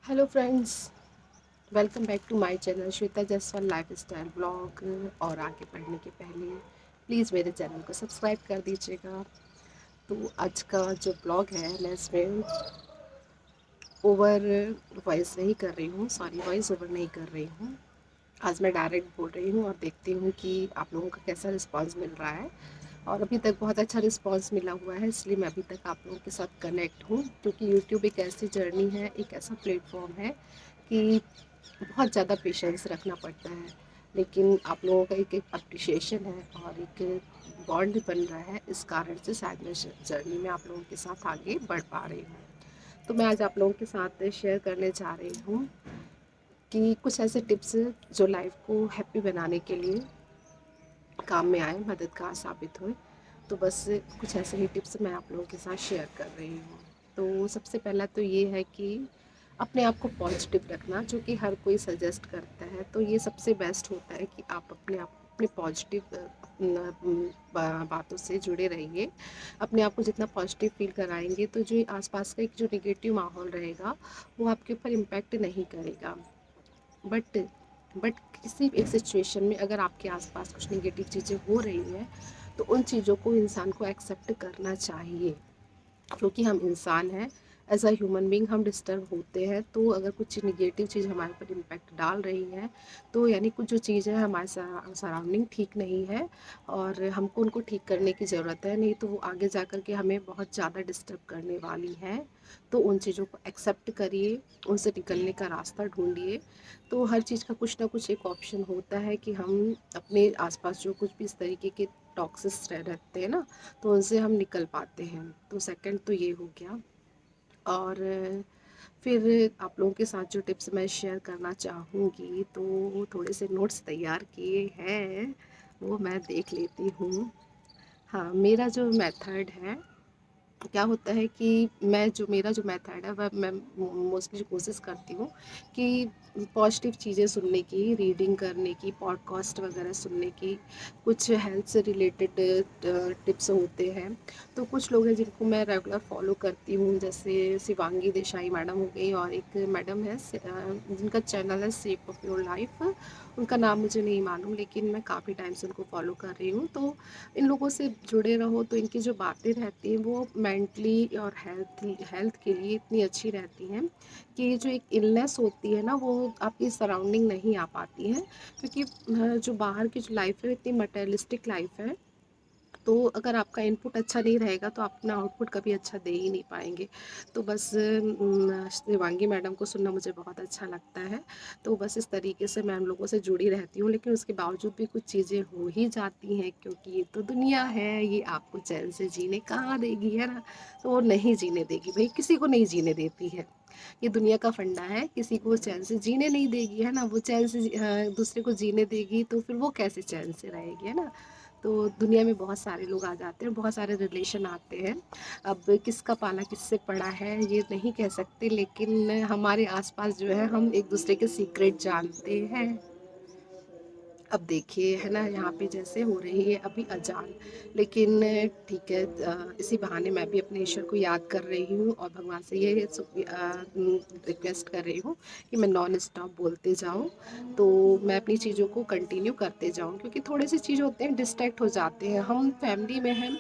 Hello friends, welcome back to my channel Shweta Jaiswal lifestyle blog. और आगे बढ़ने के पहले प्लीज़ मेरे चैनल को सब्सक्राइब कर दीजिएगा। तो आज का जो ब्लॉग है मैं इसमें ओवर वॉइस नहीं कर रही हूँ, सॉरी वॉइस ओवर नहीं कर रही हूँ। आज मैं डायरेक्ट बोल रही हूँ और देखती हूँ कि आप लोगों का कैसा रिस्पांस मिल रहा है। और अभी तक बहुत अच्छा रिस्पांस मिला हुआ है, इसलिए मैं अभी तक आप लोगों के साथ कनेक्ट हूँ, क्योंकि यूट्यूब एक ऐसी जर्नी है, एक ऐसा प्लेटफॉर्म है कि बहुत ज़्यादा पेशेंस रखना पड़ता है। लेकिन आप लोगों का एक एक अप्रिशिएशन है और एक बॉन्ड बन रहा है, इस कारण से शायद मैं जर्नी में आप लोगों के साथ आगे बढ़ पा रही हूँ। तो मैं आज आप लोगों के साथ शेयर करने जा रही हूँ कि कुछ ऐसे टिप्स जो लाइफ को हैप्पी बनाने के लिए काम में आए, मददगार साबित हुए। तो बस कुछ ऐसे ही टिप्स मैं आप लोगों के साथ शेयर कर रही हूँ। तो सबसे पहला तो ये है कि अपने आप को पॉजिटिव रखना, जो कि हर कोई सजेस्ट करता है। तो ये सबसे बेस्ट होता है कि आप अपने पॉजिटिव बातों से जुड़े रहिए। अपने आप को जितना पॉजिटिव फील कराएंगे, तो जो आसपास का एक जो निगेटिव माहौल रहेगा वो आपके ऊपर इम्पैक्ट नहीं करेगा। बट बट किसी एक सिचुएशन में अगर आपके आसपास कुछ नेगेटिव चीज़ें हो रही हैं, तो उन चीज़ों को इंसान को एक्सेप्ट करना चाहिए, क्योंकि हम इंसान हैं। एज अ ह्यूमन बीइंग हम डिस्टर्ब होते हैं। तो अगर कुछ निगेटिव चीज़ हमारे ऊपर इम्पैक्ट डाल रही है, तो यानी कुछ जो चीज़ें हमारे सराउंडिंग ठीक नहीं है और हमको उनको ठीक करने की ज़रूरत है। नहीं तो वो आगे जा कर के हमें बहुत ज़्यादा डिस्टर्ब करने वाली हैं। तो उन चीज़ों को एक्सेप्ट करिए, उनसे निकलने का रास्ता ढूंढिए। तो हर चीज़ का कुछ ना कुछ एक ऑप्शन होता है कि हम अपने आसपास जो कुछ भी इस तरीके के टॉक्सिस रहते हैं ना, तो उनसे हम निकल पाते हैं। तो सेकंड तो ये हो गया। और फिर आप लोगों के साथ जो टिप्स मैं शेयर करना चाहूँगी, तो थोड़े से नोट्स तैयार किए हैं, वो मैं देख लेती हूँ। हाँ, मेरा जो मेथड है, क्या होता है कि जो मेरा जो मेथड है वह मैं मोस्टली कोशिश करती हूँ कि पॉजिटिव चीज़ें सुनने की, रीडिंग करने की, पॉडकास्ट वगैरह सुनने की। कुछ हेल्थ से रिलेटेड टिप्स होते हैं, तो कुछ लोग हैं जिनको मैं रेगुलर फॉलो करती हूँ, जैसे शिवांगी देसाई मैडम हो गई, और एक मैडम है जिनका चैनल है शेप ऑफ योर लाइफ। उनका नाम मुझे नहीं मालूम, लेकिन मैं काफ़ी टाइम से उनको फॉलो कर रही हूँ। तो इन लोगों से जुड़े रहो तो इनकी जो बातें रहती हैं वो मेंटली और हेल्थ के लिए इतनी अच्छी रहती हैं कि जो एक इलनेस होती है ना, वो आपकी सराउंडिंग नहीं आ पाती है। क्योंकि जो बाहर की जो लाइफ है इतनी मटेरियलिस्टिक लाइफ है। तो अगर आपका इनपुट अच्छा नहीं रहेगा तो आप अपना आउटपुट कभी अच्छा दे ही नहीं पाएंगे। तो बस शिवांगी मैडम को सुनना मुझे बहुत अच्छा लगता है। तो बस इस तरीके से मैं उन लोगों से जुड़ी रहती हूँ, लेकिन उसके बावजूद भी कुछ चीज़ें हो ही जाती हैं, क्योंकि ये तो दुनिया है, ये आपको चैन से जीने कहाँ देगी, है ना। तो वो नहीं जीने देगी भाई, किसी को नहीं जीने देती है। ये दुनिया का फंडा है, किसी को चैन से जीने नहीं देगी, है ना। वो चैन से दूसरे को जीने देगी तो फिर वो कैसे चैन से रहेगी, है ना। तो दुनिया में बहुत सारे लोग आ जाते हैं, बहुत सारे रिलेशन आते हैं। अब किसका पाला किससे पड़ा है ये नहीं कह सकते, लेकिन हमारे आसपास जो है हम एक दूसरे के सीक्रेट जानते हैं। अब देखिए, है ना, यहाँ पे जैसे हो रही है अभी अजान, लेकिन ठीक है, इसी बहाने मैं भी अपने ईश्वर को याद कर रही हूँ और भगवान से ये रिक्वेस्ट कर रही हूँ कि मैं नॉन स्टॉप बोलते जाऊँ। तो मैं अपनी चीज़ों को कंटिन्यू करते जाऊँ, क्योंकि थोड़े से चीज़ होते हैं डिस्ट्रैक्ट हो जाते हैं। हम फैमिली में हैं,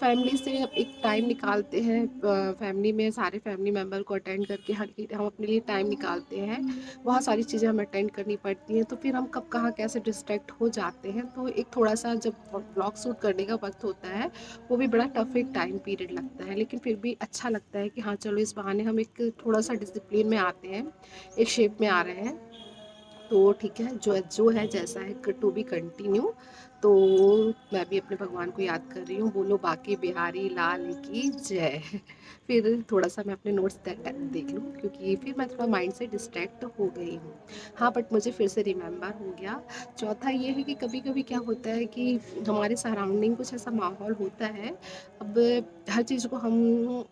फैमिली से एक टाइम निकालते हैं, फैमिली में सारे फैमिली मेम्बर को अटेंड करके हम अपने लिए टाइम निकालते हैं। बहुत सारी चीज़ें हमें अटेंड करनी पड़ती हैं, तो फिर हम कब कहाँ कैसे डिस्ट्रैक्ट हो जाते हैं। तो एक थोड़ा सा जब ब्लॉग शूट करने का वक्त होता है, वो भी बड़ा टफ एक टाइम पीरियड लगता है, लेकिन फिर भी अच्छा लगता है कि हाँ चलो, इस बहाने हम एक थोड़ा सा डिसिप्लिन में आते हैं, एक शेप में आ रहे हैं। तो ठीक है, जो जो है जैसा है टू बी कंटिन्यू। तो मैं भी अपने भगवान को याद कर रही हूँ, बोलो बाकी बिहारी लाल की जय। फिर थोड़ा सा मैं अपने नोट्स देख लूँ, क्योंकि फिर मैं थोड़ा माइंड से डिस्ट्रैक्ट हो गई हूँ। हाँ, बट मुझे फिर से रिमेम्बर हो गया। चौथा ये है कि कभी कभी क्या होता है कि हमारे सराउंडिंग कुछ ऐसा माहौल होता है। अब हर चीज़ को हम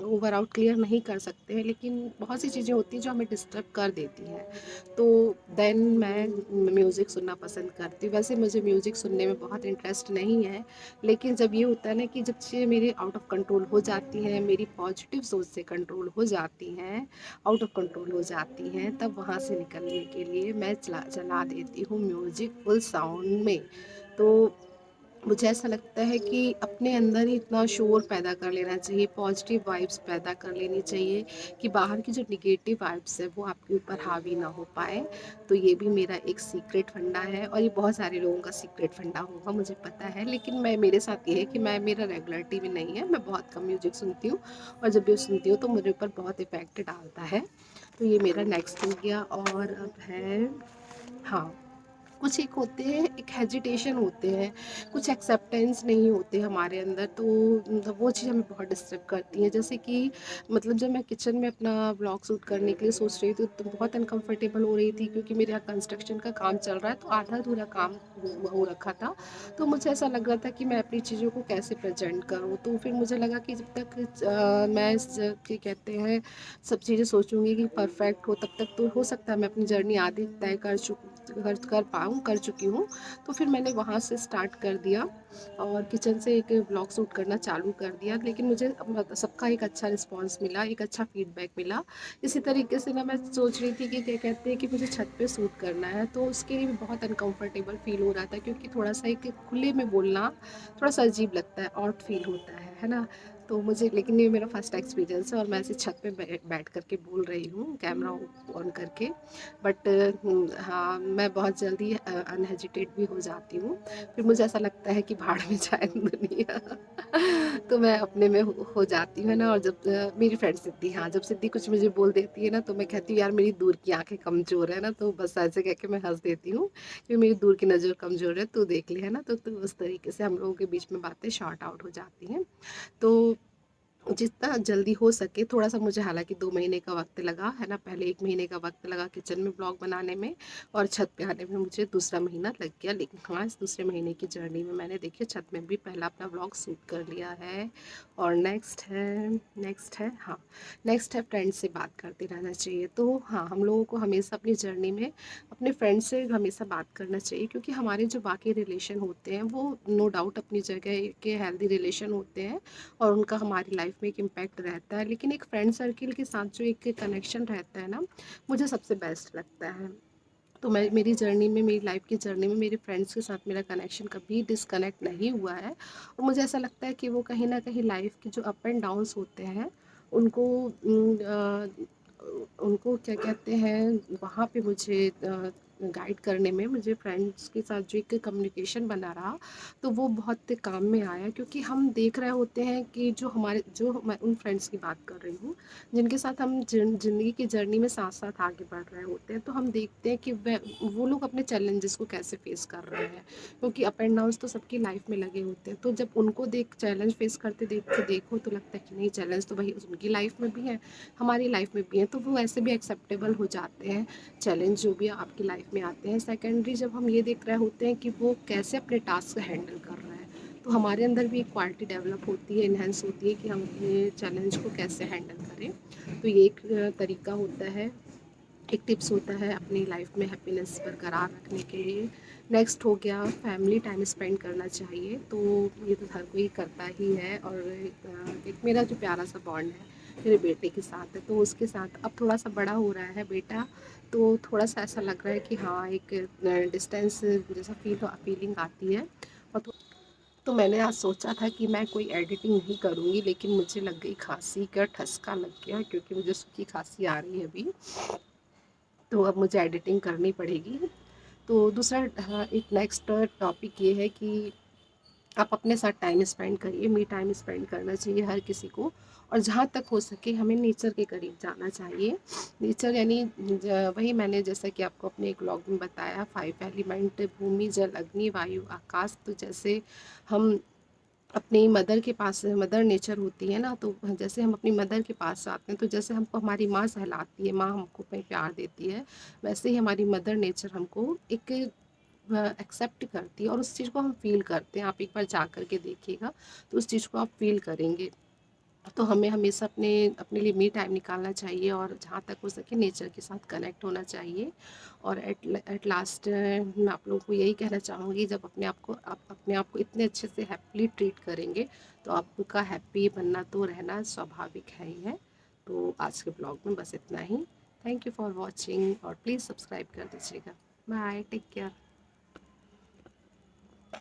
ओवर आउट क्लियर नहीं कर सकते हैं, लेकिन बहुत सी चीज़ें होती हैं जो हमें डिस्टर्ब कर देती हैं। तो देन मैं म्यूज़िक सुनना पसंद करती हूँ। वैसे मुझे म्यूज़िक सुनने में बहुत बहुत इंटरेस्ट नहीं है। लेकिन जब ये होता है ना कि जब चीज़ें मेरे आउट ऑफ कंट्रोल हो जाती हैं, मेरी पॉजिटिव सोच से कंट्रोल हो जाती हैं, आउट ऑफ कंट्रोल हो जाती हैं, तब वहाँ से निकलने के लिए मैं चला देती हूँ म्यूज़िक फुल साउंड में। तो मुझे ऐसा लगता है कि अपने अंदर ही इतना शोर पैदा कर लेना चाहिए, पॉजिटिव वाइब्स पैदा कर लेनी चाहिए कि बाहर की जो निगेटिव वाइब्स है वो आपके ऊपर हावी ना हो पाए। तो ये भी मेरा एक सीक्रेट फंडा है और ये बहुत सारे लोगों का सीक्रेट फंडा होगा मुझे पता है, लेकिन मैं मेरे साथ ये है कि मैं मेरा रेगुलरिटी में नहीं है, मैं बहुत कम म्यूजिक सुनती हूँ और जब भी सुनती हूँ तो मेरे ऊपर बहुत इफेक्ट डालता है। तो ये मेरा नेक्स्ट हो गया। और अब है, हाँ, कुछ एक होते हैं, एक हेजिटेशन होते हैं, कुछ एक्सेप्टेंस नहीं होते हमारे अंदर, तो मतलब वो चीज़ हमें बहुत डिस्टर्ब करती है। जैसे कि मतलब जब मैं किचन में अपना व्लॉग शूट करने के लिए सोच रही थी तो बहुत अनकंफर्टेबल हो रही थी, क्योंकि मेरे यहाँ कंस्ट्रक्शन का काम चल रहा है तो आधा अधूरा काम हो रखा था। तो मुझे ऐसा लग रहा था कि मैं अपनी चीज़ों को कैसे प्रेजेंट करूँ। तो फिर मुझे लगा कि जब तक मैं क्या कहते हैं, सब चीज़ें सोचूंगी कि परफेक्ट हो, तब तक तो हो सकता है मैं अपनी जर्नी आधी तय कर चुकी हूँ। तो फिर मैंने वहाँ से स्टार्ट कर दिया और किचन से एक ब्लॉग शूट करना चालू कर दिया। लेकिन मुझे सबका एक अच्छा रिस्पांस मिला, एक अच्छा फीडबैक मिला। इसी तरीके से ना मैं सोच रही थी कि क्या कहते हैं कि मुझे छत पे शूट करना है, तो उसके लिए भी बहुत अनकंफर्टेबल फील हो रहा था, क्योंकि थोड़ा सा एक खुले में बोलना थोड़ा सा अजीब लगता है, ऑड फील होता है ना। तो मुझे, लेकिन ये मेरा फर्स्ट एक्सपीरियंस है और मैं ऐसे छत पे बैठ करके बोल रही हूँ कैमरा ऑन करके। बट हाँ, मैं बहुत जल्दी अनहेजिटेट भी हो जाती हूँ। फिर मुझे ऐसा लगता है कि भाड़ में जाए दुनिया। तो मैं अपने में हो जाती हूँ ना। और जब मेरी फ्रेंड सिद्धि, हाँ, जब सिद्धि कुछ मुझे बोल देती है ना तो मैं कहती हूँ यार मेरी दूर की आंखें कमज़ोर है ना, तो बस ऐसे कह के मैं हंस देती हूँ कि मेरी दूर की नज़र कमज़ोर है, तू देख ले, है ना। तो उस तरीके से हम लोगों के बीच में बातें शॉर्ट आउट हो जाती हैं। तो जितना जल्दी हो सके, थोड़ा-सा मुझे हालाँकि 2 महीने का वक़्त लगा, है ना। पहले 1 महीने का वक़्त लगा किचन में ब्लॉग बनाने में और छत पे आने में मुझे दूसरा महीना लग गया। लेकिन हाँ, इस दूसरे महीने की जर्नी में मैंने देखिए छत में भी पहला अपना ब्लॉग शूट कर लिया है। और नेक्स्ट है फ्रेंड से बात करते रहना चाहिए। तो हाँ, हम लोगों को हमेशा अपनी जर्नी में अपने फ्रेंड से हमेशा बात करना चाहिए, क्योंकि हमारे जो बाकी रिलेशन होते हैं वो नो डाउट अपनी जगह के हेल्दी रिलेशन होते हैं और उनका हमारी लाइफ में एक इम्पैक्ट रहता है। लेकिन एक फ्रेंड सर्किल के साथ जो एक कनेक्शन रहता है ना, मुझे सबसे बेस्ट लगता है। तो मैं मेरी जर्नी में, मेरी लाइफ की जर्नी में मेरे फ्रेंड्स के साथ मेरा कनेक्शन कभी डिसकनेक्ट नहीं हुआ है। और मुझे ऐसा लगता है कि वो कहीं ना कहीं लाइफ के जो अप एंड डाउन्स होते हैं उनको उनको क्या कहते हैं, वहाँ पे मुझे गाइड करने में, मुझे फ्रेंड्स के साथ जो एक कम्युनिकेशन बना रहा तो वो बहुत काम में आया। क्योंकि हम देख रहे होते हैं कि मैं उन फ्रेंड्स की बात कर रही हूँ जिनके साथ हम ज़िंदगी की जर्नी में साथ साथ आगे बढ़ रहे होते हैं। तो हम देखते हैं कि वो लोग अपने चैलेंजेस को कैसे फेस कर रहे हैं, क्योंकि अप एंड डाउन्स तो सबकी लाइफ में लगे होते हैं। तो जब उनको चैलेंज फेस करते देखो तो लगता है कि नहीं, चैलेंज तो भाई उनकी लाइफ में भी है, हमारी लाइफ में भी है, तो वो ऐसे भी एक्सेप्टेबल हो जाते हैं चैलेंज जो भी आपकी लाइफ में आते हैं। सेकेंडरी, जब हम ये देख रहे होते हैं कि वो कैसे अपने टास्क हैंडल कर रहे हैं, तो हमारे अंदर भी एक क्वालिटी डेवलप होती है, इन्हेंस होती है कि हम अपने चैलेंज को कैसे हैंडल करें। तो ये एक तरीका होता है, एक टिप्स होता है अपनी लाइफ में हैप्पीनेस बरकरार रखने के लिए। नेक्स्ट हो गया, फैमिली टाइम स्पेंड करना चाहिए। तो ये तो हर कोई करता ही है। और एक मेरा जो प्यारा सा बॉन्ड है मेरे बेटे के साथ है, तो उसके साथ अब थोड़ा सा बड़ा हो रहा है बेटा, तो थोड़ा सा ऐसा लग रहा है कि हाँ, एक डिस्टेंस जैसा फीलिंग आती है। और तो मैंने आज सोचा था कि मैं कोई एडिटिंग नहीं करूँगी, लेकिन मुझे लग गई खांसी का ठसका लग गया, क्योंकि मुझे सूखी खांसी आ रही है अभी। तो अब मुझे एडिटिंग करनी पड़ेगी। तो दूसरा, हाँ, एक नेक्स्ट टॉपिक ये है कि आप अपने साथ टाइम स्पेंड करिए। मी टाइम स्पेंड करना चाहिए हर किसी को। और जहाँ तक हो सके हमें नेचर के करीब जाना चाहिए। नेचर यानी वही मैंने जैसा कि आपको अपने एक व्लॉग में बताया, 5 एलिमेंट, भूमि, जल, अग्नि, वायु, आकाश। तो जैसे हम अपनी मदर के पास, मदर नेचर होती है ना, तो जैसे हम अपनी मदर के पास आते हैं तो जैसे हमको हमारी माँ सहलाती है, माँ हमको प्यार देती है, वैसे ही हमारी मदर नेचर हमको एक एक्सेप्ट करती है और उस चीज़ को हम फील करते हैं। आप एक बार जा कर के देखिएगा तो उस चीज़ को आप फील करेंगे। तो हमें हमेशा अपने लिए मी टाइम निकालना चाहिए, और जहाँ तक हो सके नेचर के साथ कनेक्ट होना चाहिए। और एट लास्ट मैं आप लोगों को यही कहना चाहूँगी, जब आप अपने आप को इतने अच्छे से हैप्पीली ट्रीट करेंगे, तो आपका हैप्पी बनना तो रहना स्वाभाविक है ही है। तो आज के ब्लॉग में बस इतना ही। थैंक यू फॉर वॉचिंग, और प्लीज़ सब्सक्राइब कर दीजिएगा। Bye, take care.